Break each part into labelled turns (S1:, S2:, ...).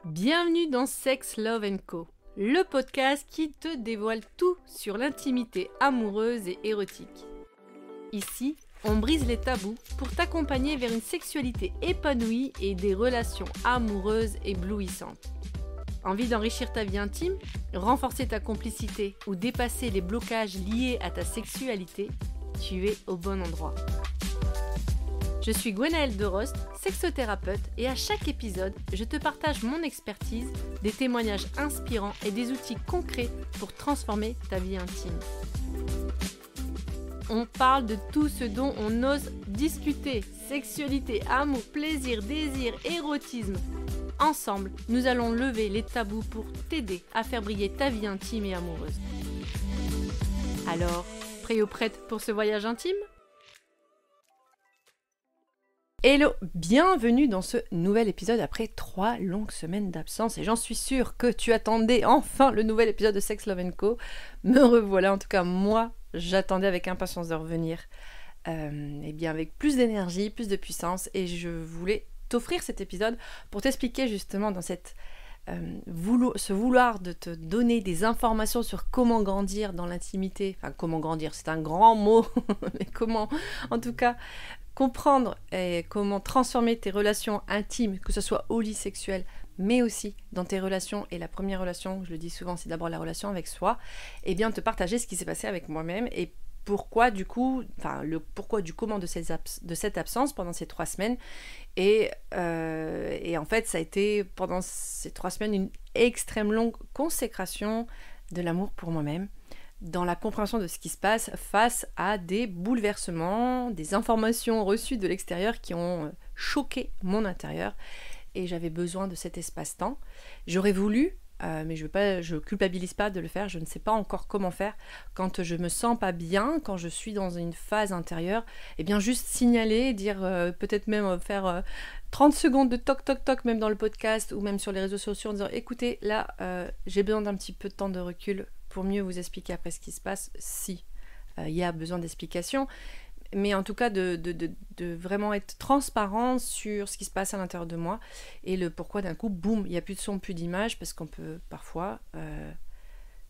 S1: Bienvenue dans Sex, Love & Co, le podcast qui te dévoile tout sur l'intimité amoureuse et érotique. Ici, on brise les tabous pour t'accompagner vers une sexualité épanouie et des relations amoureuses éblouissantes. Envie d'enrichir ta vie intime, renforcer ta complicité ou dépasser les blocages liés à ta sexualité? Tu es au bon endroit. Je suis Gwenaëlle Derost, sexothérapeute, et à chaque épisode, je te partage mon expertise, des témoignages inspirants et des outils concrets pour transformer ta vie intime. On parle de tout ce dont on ose discuter, sexualité, amour, plaisir, désir, érotisme. Ensemble, nous allons lever les tabous pour t'aider à faire briller ta vie intime et amoureuse. Alors, prêt ou prête pour ce voyage intime ? Hello, bienvenue dans ce nouvel épisode après 3 longues semaines d'absence et j'en suis sûre que tu attendais enfin le nouvel épisode de Sex, Love & Co. Me revoilà, en tout cas moi j'attendais avec impatience de revenir et bien avec plus d'énergie, plus de puissance, et je voulais t'offrir cet épisode pour t'expliquer justement dans cette ce vouloir de te donner des informations sur comment grandir dans l'intimité, enfin comment grandir, c'est un grand mot, mais comment en tout cas comprendre et comment transformer tes relations intimes, que ce soit au lit sexuel, mais aussi dans tes relations, et la première relation, je le dis souvent, c'est d'abord la relation avec soi, et bien te partager ce qui s'est passé avec moi-même et pourquoi du coup, enfin le pourquoi du comment de cette absence pendant ces 3 semaines. Et en fait, ça a été pendant ces 3 semaines une extrêmement longue consécration de l'amour pour moi-même, dans la compréhension de ce qui se passe face à des bouleversements, des informations reçues de l'extérieur qui ont choqué mon intérieur. Et j'avais besoin de cet espace-temps. J'aurais voulu, mais je culpabilise pas de le faire, je ne sais pas encore comment faire. Quand je me sens pas bien, quand je suis dans une phase intérieure, eh bien juste signaler, dire peut-être même faire 30 secondes de toc toc toc, même dans le podcast ou même sur les réseaux sociaux, en disant écoutez, là j'ai besoin d'un petit peu de temps de recul pour mieux vous expliquer après ce qui se passe, si il y a besoin d'explications, mais en tout cas de vraiment être transparent sur ce qui se passe à l'intérieur de moi et le pourquoi d'un coup, boum, il n'y a plus de son, plus d'image, parce qu'on peut parfois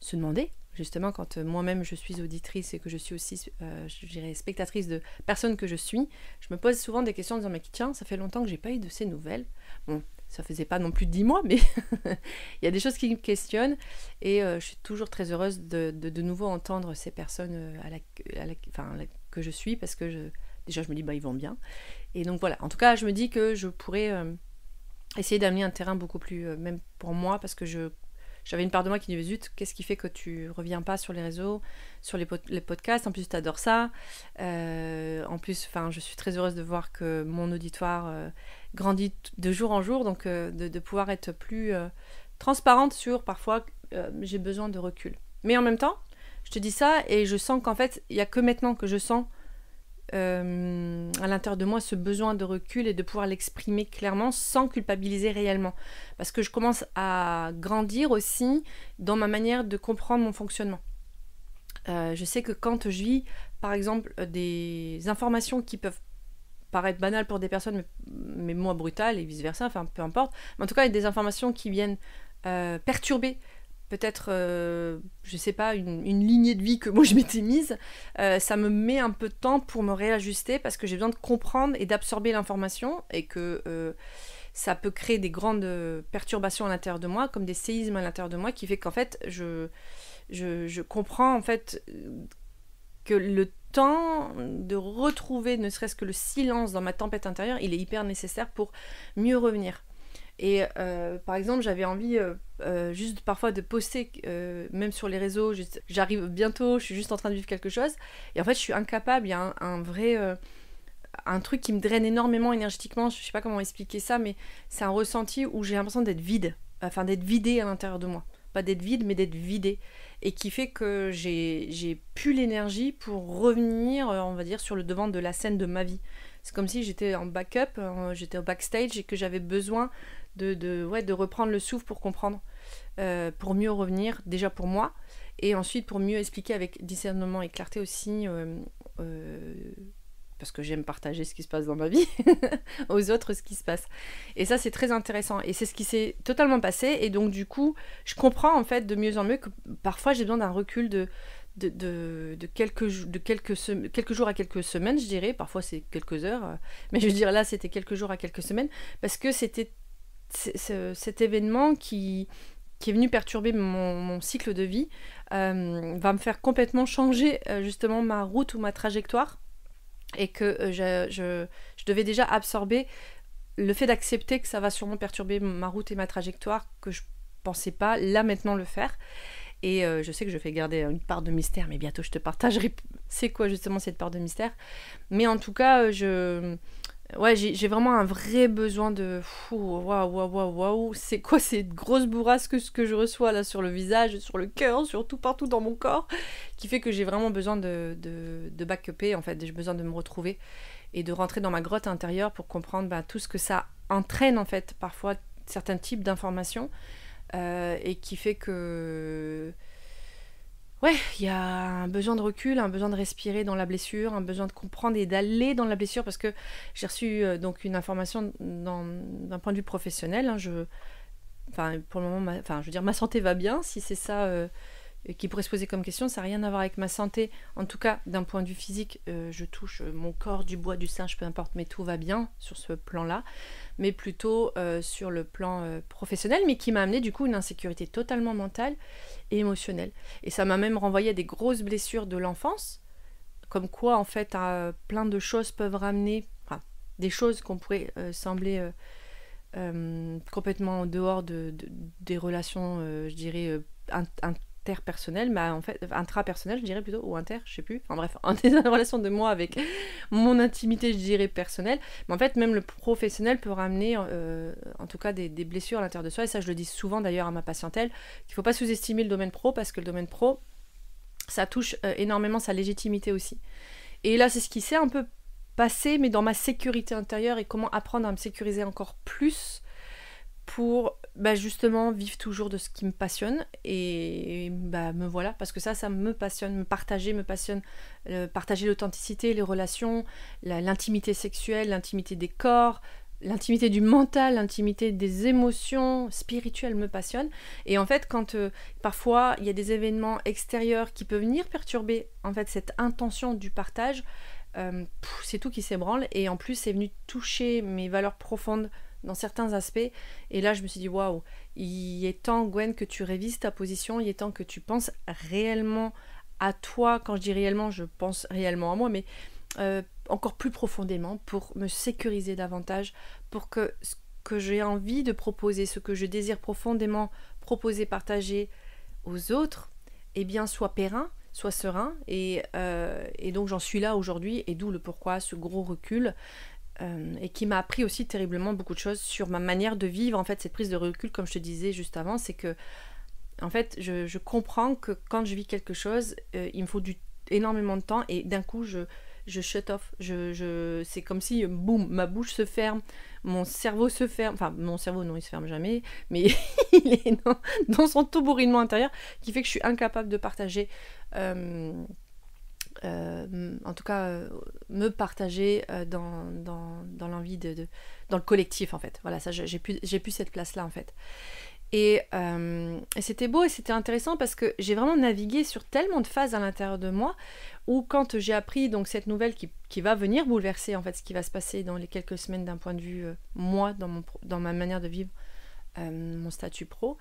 S1: se demander, justement quand moi-même je suis auditrice et que je suis aussi, je dirais, spectatrice de personnes que je suis, je me pose souvent des questions en disant mais tiens, ça fait longtemps que j'ai pas eu de ces nouvelles. Bon, ça faisait pas non plus 10 mois, mais il y a des choses qui me questionnent et je suis toujours très heureuse de nouveau entendre ces personnes que je suis, parce que déjà je me dis bah ils vont bien, et donc voilà, en tout cas je me dis que je pourrais essayer d'amener un terrain beaucoup plus même pour moi, parce que j'avais une part de moi qui disait zut, qu'est-ce qui fait que tu reviens pas sur les réseaux, sur les podcasts, en plus tu adores ça, en plus je suis très heureuse de voir que mon auditoire grandit de jour en jour, donc de pouvoir être plus transparente sur parfois j'ai besoin de recul. Mais en même temps, je te dis ça et je sens qu'en fait, il n'y a que maintenant que je sens à l'intérieur de moi ce besoin de recul et de pouvoir l'exprimer clairement sans culpabiliser réellement. Parce que je commence à grandir aussi dans ma manière de comprendre mon fonctionnement. Je sais que quand je vis, par exemple, des informations qui peuvent paraître banales pour des personnes, mais moi brutales et vice-versa, enfin peu importe, mais en tout cas, il y a des informations qui viennent perturber peut-être, je sais pas, une lignée de vie que moi je m'étais mise, ça me met un peu de temps pour me réajuster, parce que j'ai besoin de comprendre et d'absorber l'information, et que ça peut créer des grandes perturbations à l'intérieur de moi, comme des séismes à l'intérieur de moi, qui fait qu'en fait, je comprends en fait que le temps de retrouver ne serait-ce que le silence dans ma tempête intérieure, il est hyper nécessaire pour mieux revenir. Et par exemple, j'avais envie juste parfois de poster, même sur les réseaux, j'arrive bientôt, je suis juste en train de vivre quelque chose, et en fait je suis incapable, il y a un vrai un truc qui me draine énormément énergétiquement, je sais pas comment expliquer ça, mais c'est un ressenti où j'ai l'impression d'être vide, enfin d'être vidée à l'intérieur de moi, pas d'être vide mais d'être vidée, et qui fait que j'ai plus l'énergie pour revenir, on va dire, sur le devant de la scène de ma vie. C'est comme si j'étais en backup, j'étais au backstage, et que j'avais besoin de reprendre le souffle pour comprendre, pour mieux revenir, déjà pour moi, et ensuite pour mieux expliquer avec discernement et clarté aussi, parce que j'aime partager ce qui se passe dans ma vie, aux autres ce qui se passe. Et ça, c'est très intéressant. Et c'est ce qui s'est totalement passé. Et donc, du coup, je comprends en fait de mieux en mieux que parfois j'ai besoin d'un recul de quelques jours à quelques semaines, je dirais. Parfois, c'est quelques heures. Mais je veux dire, là, c'était quelques jours à quelques semaines. Parce que c'était cet événement qui est venu perturber mon cycle de vie, va me faire complètement changer justement ma route ou ma trajectoire. Et que je devais déjà absorber le fait d'accepter que ça va sûrement perturber ma route et ma trajectoire, que je pensais pas là maintenant le faire. Et je sais que je fais garder une part de mystère, mais bientôt je te partagerai c'est quoi justement cette part de mystère. Mais en tout cas, j'ai vraiment un vrai besoin de... Waouh, c'est quoi cette grosse bourrasque que je reçois là sur le visage, sur le cœur, surtout partout dans mon corps, qui fait que j'ai vraiment besoin de back-upper, en fait. J'ai besoin de me retrouver et de rentrer dans ma grotte intérieure pour comprendre tout ce que ça entraîne, en fait, parfois, certains types d'informations, et qui fait que... Ouais, il y a un besoin de recul, un besoin de respirer dans la blessure, un besoin de comprendre et d'aller dans la blessure, parce que j'ai reçu donc une information d'un point de vue professionnel. Pour le moment, je veux dire, ma santé va bien, si c'est ça qui pourrait se poser comme question. Ça n'a rien à voir avec ma santé, en tout cas d'un point de vue physique. Je touche mon corps, du bois, du singe, peu importe, mais tout va bien sur ce plan-là, mais plutôt sur le plan professionnel, mais qui m'a amené du coup une insécurité totalement mentale et émotionnelle. Et ça m'a même renvoyé à des grosses blessures de l'enfance, comme quoi en fait plein de choses peuvent ramener, des choses qu'on pourrait sembler complètement en dehors des relations, je dirais, interpersonnelles, mais en fait intrapersonnelles, je dirais plutôt, ou inter, je sais plus, enfin bref, des relations de moi avec mon intimité, je dirais, personnelle. Mais en fait, même le professionnel peut ramener en tout cas des blessures à l'intérieur de soi, et ça je le dis souvent d'ailleurs à ma patientèle, qu'il ne faut pas sous-estimer le domaine pro, parce que le domaine pro, ça touche énormément sa légitimité aussi. Et là, c'est ce qui s'est un peu passé, mais dans ma sécurité intérieure, et comment apprendre à me sécuriser encore plus pour justement vivre toujours de ce qui me passionne. Et me voilà, parce que ça me passionne, me passionne, partager l'authenticité, les relations, l'intimité sexuelle, l'intimité des corps, l'intimité du mental, l'intimité des émotions spirituelles me passionne. Et en fait, quand parfois il y a des événements extérieurs qui peuvent venir perturber en fait cette intention du partage, c'est tout qui s'ébranle. Et en plus, c'est venu toucher mes valeurs profondes dans certains aspects. Et là, je me suis dit, waouh, il est temps, Gwen, que tu révises ta position, il est temps que tu penses réellement à toi. Quand je dis réellement, je pense réellement à moi, mais encore plus profondément, pour me sécuriser davantage, pour que ce que j'ai envie de proposer, ce que je désire profondément proposer, partager aux autres, eh bien, soit périn, soit serein. Et donc, j'en suis là aujourd'hui, et d'où le pourquoi, ce gros recul, et qui m'a appris aussi terriblement beaucoup de choses sur ma manière de vivre. En fait, cette prise de recul, comme je te disais juste avant, c'est que en fait, je comprends que quand je vis quelque chose, il me faut énormément de temps, et d'un coup, je shut off. C'est comme si, boum, ma bouche se ferme, mon cerveau se ferme. Enfin, mon cerveau, non, il se ferme jamais, mais il est dans son tourbillonnement intérieur, qui fait que je suis incapable de partager... en tout cas me partager dans l'envie dans le collectif, en fait. Voilà, ça, j'ai plus cette place là, en fait. Et c'était beau et c'était intéressant, parce que j'ai vraiment navigué sur tellement de phases à l'intérieur de moi, où quand j'ai appris donc cette nouvelle qui va venir bouleverser en fait ce qui va se passer dans les quelques semaines d'un point de vue moi, dans ma manière de vivre mon statut pro,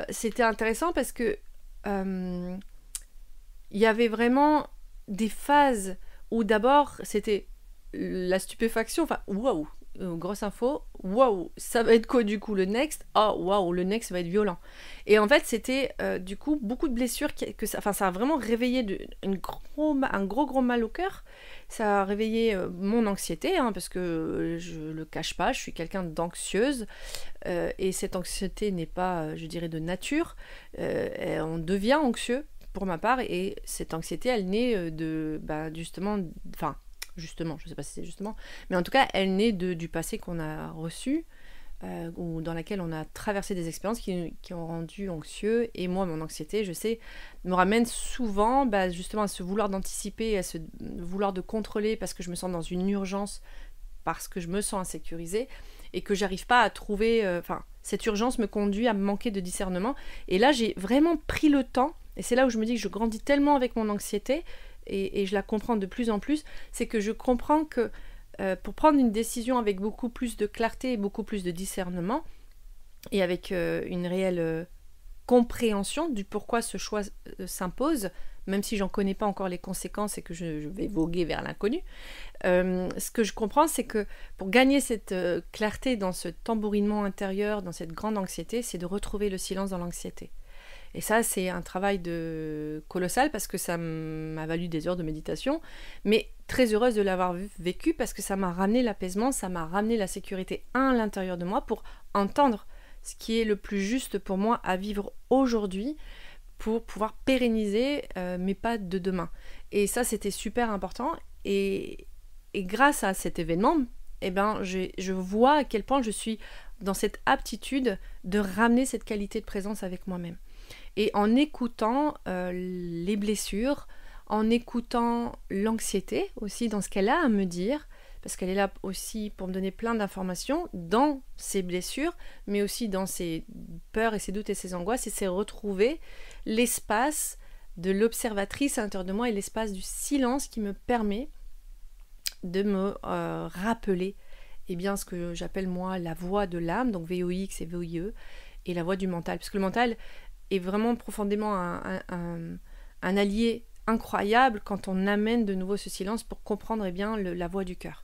S1: c'était intéressant, parce que il y avait vraiment des phases où d'abord c'était la stupéfaction, enfin waouh, grosse info, waouh, ça va être quoi du coup le next, oh waouh, le next va être violent. Et en fait c'était du coup beaucoup de blessures ça a vraiment réveillé un gros mal au cœur. Ça a réveillé mon anxiété, parce que je le cache pas, je suis quelqu'un d'anxieuse, et cette anxiété n'est pas, je dirais, de nature. On devient anxieux pour ma part, et cette anxiété, elle naît justement, je sais pas si c'est justement, mais en tout cas, elle naît du passé qu'on a reçu, ou dans laquelle on a traversé des expériences qui ont rendu anxieux. Et moi, mon anxiété, je sais, me ramène souvent justement à ce vouloir d'anticiper, à ce vouloir de contrôler parce que je me sens dans une urgence, parce que je me sens insécurisée et que j'arrive pas à trouver... cette urgence me conduit à manquer de discernement. Et là, j'ai vraiment pris le temps, et c'est là où je me dis que je grandis tellement avec mon anxiété, et je la comprends de plus en plus, c'est que je comprends que pour prendre une décision avec beaucoup plus de clarté et beaucoup plus de discernement, et avec une réelle compréhension du pourquoi ce choix s'impose, même si j'en connais pas encore les conséquences et que je vais voguer vers l'inconnu, ce que je comprends, c'est que pour gagner cette clarté dans ce tambourinement intérieur, dans cette grande anxiété, c'est de retrouver le silence dans l'anxiété. Et ça, c'est un travail colossal parce que ça m'a valu des heures de méditation, mais très heureuse de l'avoir vécu parce que ça m'a ramené l'apaisement, ça m'a ramené la sécurité à l'intérieur de moi pour entendre ce qui est le plus juste pour moi à vivre aujourd'hui pour pouvoir pérenniser mes pas de demain. Et ça, c'était super important. Et grâce à cet événement, je vois à quel point je suis dans cette aptitude de ramener cette qualité de présence avec moi-même. Et en écoutant les blessures, en écoutant l'anxiété aussi dans ce qu'elle a à me dire, parce qu'elle est là aussi pour me donner plein d'informations dans ses blessures, mais aussi dans ses peurs et ses doutes et ses angoisses, et c'est retrouver l'espace de l'observatrice à l'intérieur de moi et l'espace du silence qui me permet de me rappeler ce que j'appelle moi la voix de l'âme, donc VOX et VOIE, et la voix du mental, parce que le mental est vraiment profondément un allié incroyable quand on amène de nouveau ce silence pour comprendre la voix du cœur.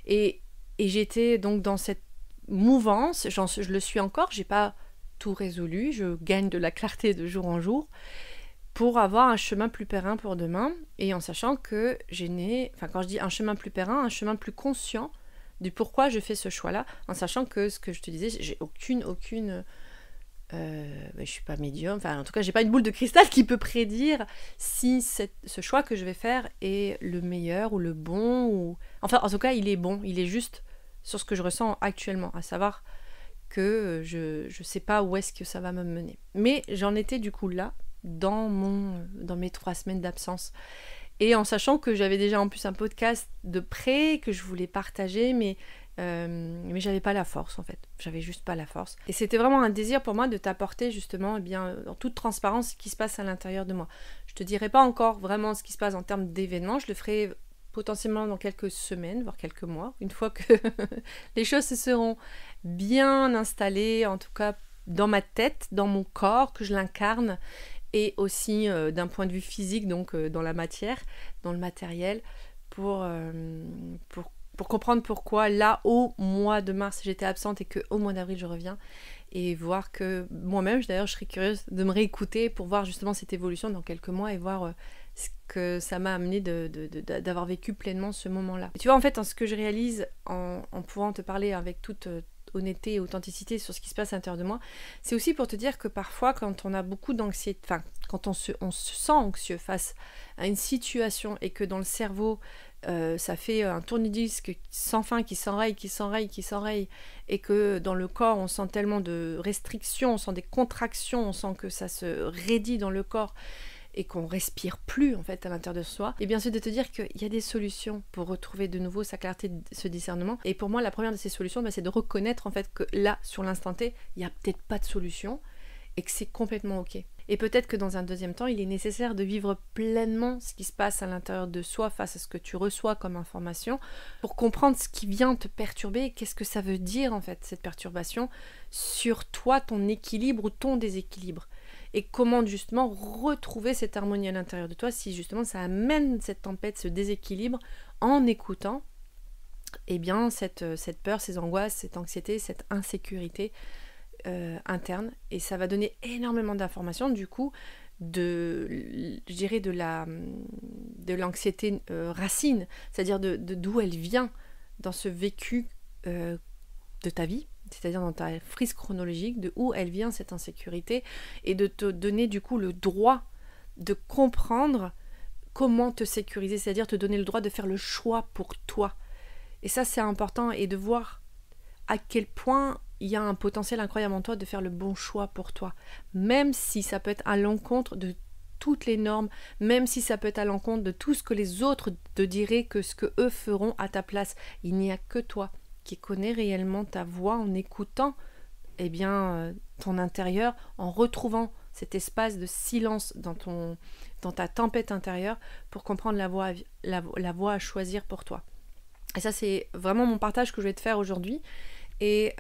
S1: Et j'étais donc dans cette mouvance, je le suis encore, j'ai pas tout résolu, je gagne de la clarté de jour en jour pour avoir un chemin plus périn pour demain, et en sachant que quand je dis un chemin plus périn, un chemin plus conscient du pourquoi je fais ce choix-là, en sachant que ce que je te disais, j'ai aucune je suis pas médium, en tout cas j'ai pas une boule de cristal qui peut prédire si ce choix que je vais faire est le meilleur ou le bon, en tout cas il est bon, il est juste sur ce que je ressens actuellement, à savoir que je sais pas où est-ce que ça va me mener. Mais j'en étais du coup là, dans mes 3 semaines d'absence, et en sachant que j'avais déjà en plus un podcast de près que je voulais partager, mais j'avais pas la force en fait, j'avais juste pas la force. Et c'était vraiment un désir pour moi de t'apporter justement en toute transparence ce qui se passe à l'intérieur de moi. Je te dirai pas encore vraiment ce qui se passe en termes d'événements, je le ferai potentiellement dans quelques semaines, voire quelques mois, une fois que les choses se seront bien installées, en tout cas dans ma tête, dans mon corps, que je l'incarne, et aussi d'un point de vue physique, donc dans la matière, dans le matériel, pour comprendre pourquoi là, au mois de mars, j'étais absente et qu'au mois d'avril, je reviens, et voir que moi-même, d'ailleurs, je serais curieuse de me réécouter pour voir justement cette évolution dans quelques mois et voir ce que ça m'a amené d'avoir vécu pleinement ce moment-là. Et tu vois, en fait, ce que je réalise en pouvant te parler avec toute honnêteté et authenticité sur ce qui se passe à l'intérieur de moi, c'est aussi pour te dire que parfois, quand on a beaucoup d'anxiété, quand on se sent anxieux face à une situation et que dans le cerveau, ça fait un tourne-disque sans fin qui s'enraye, et que dans le corps on sent tellement de restrictions, on sent des contractions, on sent que ça se raidit dans le corps et qu'on respire plus en fait à l'intérieur de soi, et bien c'est de te dire qu'il y a des solutions pour retrouver de nouveau sa clarté, ce discernement. Et pour moi la première de ces solutions, c'est de reconnaître en fait que là sur l'instant T il n'y a peut-être pas de solution et que c'est complètement ok. Et peut-être que dans un deuxième temps, il est nécessaire de vivre pleinement ce qui se passe à l'intérieur de soi face à ce que tu reçois comme information pour comprendre ce qui vient te perturber et qu'est-ce que ça veut dire en fait cette perturbation sur toi, ton équilibre ou ton déséquilibre. Et comment justement retrouver cette harmonie à l'intérieur de toi si justement ça amène cette tempête, ce déséquilibre en écoutant cette peur, ces angoisses, cette anxiété, cette insécurité interne, et ça va donner énormément d'informations du coup de l'anxiété racine, c'est-à-dire d'où elle vient dans ce vécu de ta vie, c'est-à-dire dans ta frise chronologique, de où elle vient cette insécurité, et de te donner du coup le droit de comprendre comment te sécuriser, c'est-à-dire te donner le droit de faire le choix pour toi. Et ça c'est important, et de voir à quel point il y a un potentiel incroyable en toi de faire le bon choix pour toi. Même si ça peut être à l'encontre de toutes les normes, même si ça peut être à l'encontre de tout ce que les autres te diraient que ce que eux feront à ta place. Il n'y a que toi qui connais réellement ta voix en écoutant ton intérieur, en retrouvant cet espace de silence dans ta tempête intérieure pour comprendre la voie à choisir pour toi. Et ça, c'est vraiment mon partage que je vais te faire aujourd'hui. Et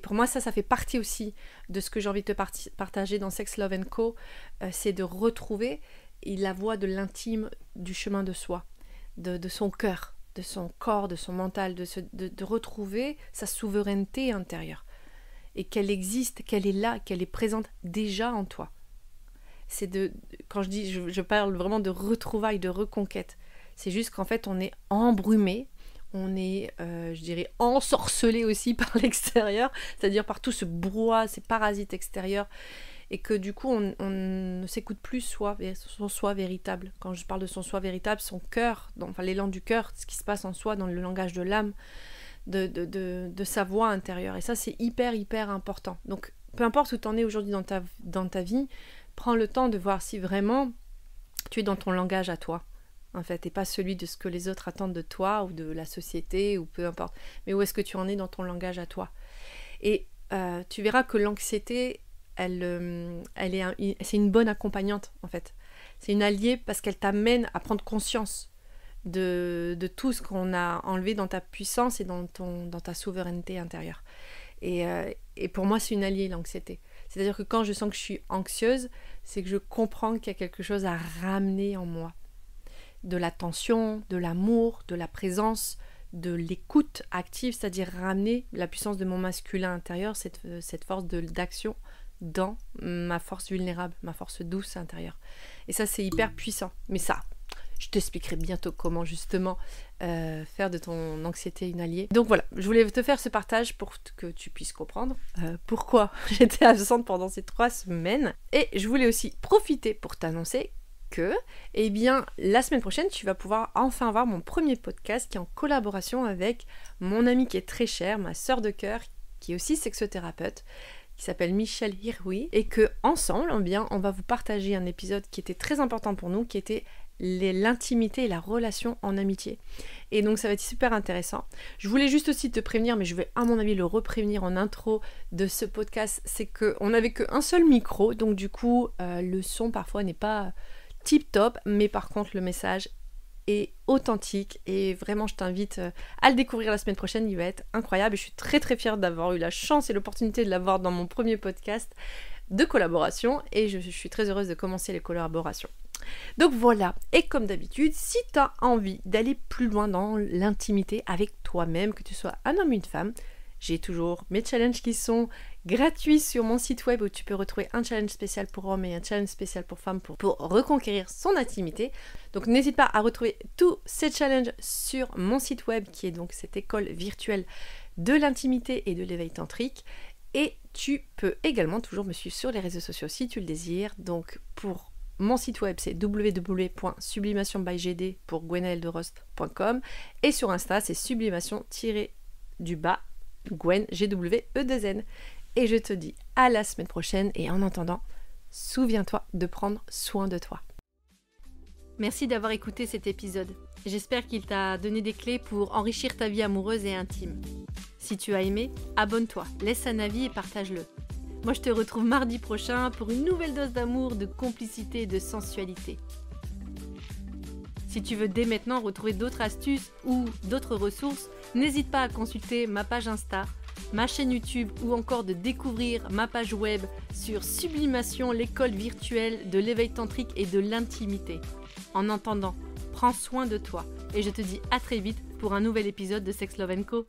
S1: pour moi, ça fait partie aussi de ce que j'ai envie de te partager dans Sex, Love & Co. C'est de retrouver la voie de l'intime, du chemin de soi, de son cœur, de son corps, de son mental, de retrouver sa souveraineté intérieure. Et qu'elle existe, qu'elle est là, qu'elle est présente déjà en toi. Quand je parle vraiment de retrouvailles, de reconquête. C'est juste qu'en fait, on est embrumé, on est, ensorcelé aussi par l'extérieur, c'est-à-dire par tout ce brouhaha, ces parasites extérieurs, et que du coup, on ne s'écoute plus son soi véritable. Quand je parle de son soi véritable, son cœur, l'élan du cœur, ce qui se passe en soi dans le langage de l'âme, de sa voix intérieure. Et ça, c'est hyper, hyper important. Donc, peu importe où tu en es aujourd'hui dans ta vie, prends le temps de voir si vraiment tu es dans ton langage à toi, en fait, et pas celui de ce que les autres attendent de toi ou de la société ou peu importe. Mais où est-ce que tu en es dans ton langage à toi? Et tu verras que l'anxiété, c'est une bonne accompagnante, en fait. C'est une alliée parce qu'elle t'amène à prendre conscience de tout ce qu'on a enlevé dans ta puissance et dans ta souveraineté intérieure. Et pour moi, c'est une alliée, l'anxiété. C'est-à-dire que quand je sens que je suis anxieuse, c'est que je comprends qu'il y a quelque chose à ramener en moi. De l'attention, de l'amour, de la présence, de l'écoute active, c'est-à-dire ramener la puissance de mon masculin intérieur, cette force d'action dans ma force vulnérable, ma force douce intérieure. Et ça, c'est hyper puissant. Mais ça, je t'expliquerai bientôt comment justement faire de ton anxiété une alliée. Donc voilà, je voulais te faire ce partage pour que tu puisses comprendre pourquoi j'étais absente pendant ces 3 semaines. Et je voulais aussi profiter pour t'annoncer que, la semaine prochaine, tu vas pouvoir enfin voir mon premier podcast qui est en collaboration avec mon amie qui est très chère, ma sœur de cœur, qui est aussi sexothérapeute, qui s'appelle Michelle Hirwi, et que ensemble, on va vous partager un épisode qui était très important pour nous, qui était l'intimité et la relation en amitié. Et donc ça va être super intéressant. Je voulais juste aussi te prévenir, mais je vais à mon avis le reprévenir en intro de ce podcast, c'est qu'on n'avait qu'un seul micro, donc du coup le son parfois n'est pas tip top, mais par contre le message est authentique et vraiment je t'invite à le découvrir la semaine prochaine, il va être incroyable et je suis très très fière d'avoir eu la chance et l'opportunité de l'avoir dans mon premier podcast de collaboration et je suis très heureuse de commencer les collaborations. Donc voilà, et comme d'habitude, si tu as envie d'aller plus loin dans l'intimité avec toi-même, que tu sois un homme ou une femme, j'ai toujours mes challenges qui sont gratuits sur mon site web où tu peux retrouver un challenge spécial pour hommes et un challenge spécial pour femmes pour reconquérir son intimité. Donc n'hésite pas à retrouver tous ces challenges sur mon site web qui est donc cette école virtuelle de l'intimité et de l'éveil tantrique. Et tu peux également toujours me suivre sur les réseaux sociaux si tu le désires. Donc pour mon site web c'est www.sublimationbygd pour gwenaelderost.com et sur Insta c'est sublimation-Gwen, G-W-E-2-N. Et je te dis à la semaine prochaine et en attendant, souviens-toi de prendre soin de toi. Merci d'avoir écouté cet épisode. J'espère qu'il t'a donné des clés pour enrichir ta vie amoureuse et intime. Si tu as aimé, abonne-toi, laisse un avis et partage-le. Moi je te retrouve mardi prochain pour une nouvelle dose d'amour, de complicité et de sensualité. Si tu veux dès maintenant retrouver d'autres astuces ou d'autres ressources, n'hésite pas à consulter ma page Insta, ma chaîne YouTube ou encore de découvrir ma page web sur Sublimation, l'école virtuelle de l'éveil tantrique et de l'intimité. En attendant, prends soin de toi et je te dis à très vite pour un nouvel épisode de Sex, Love & Co.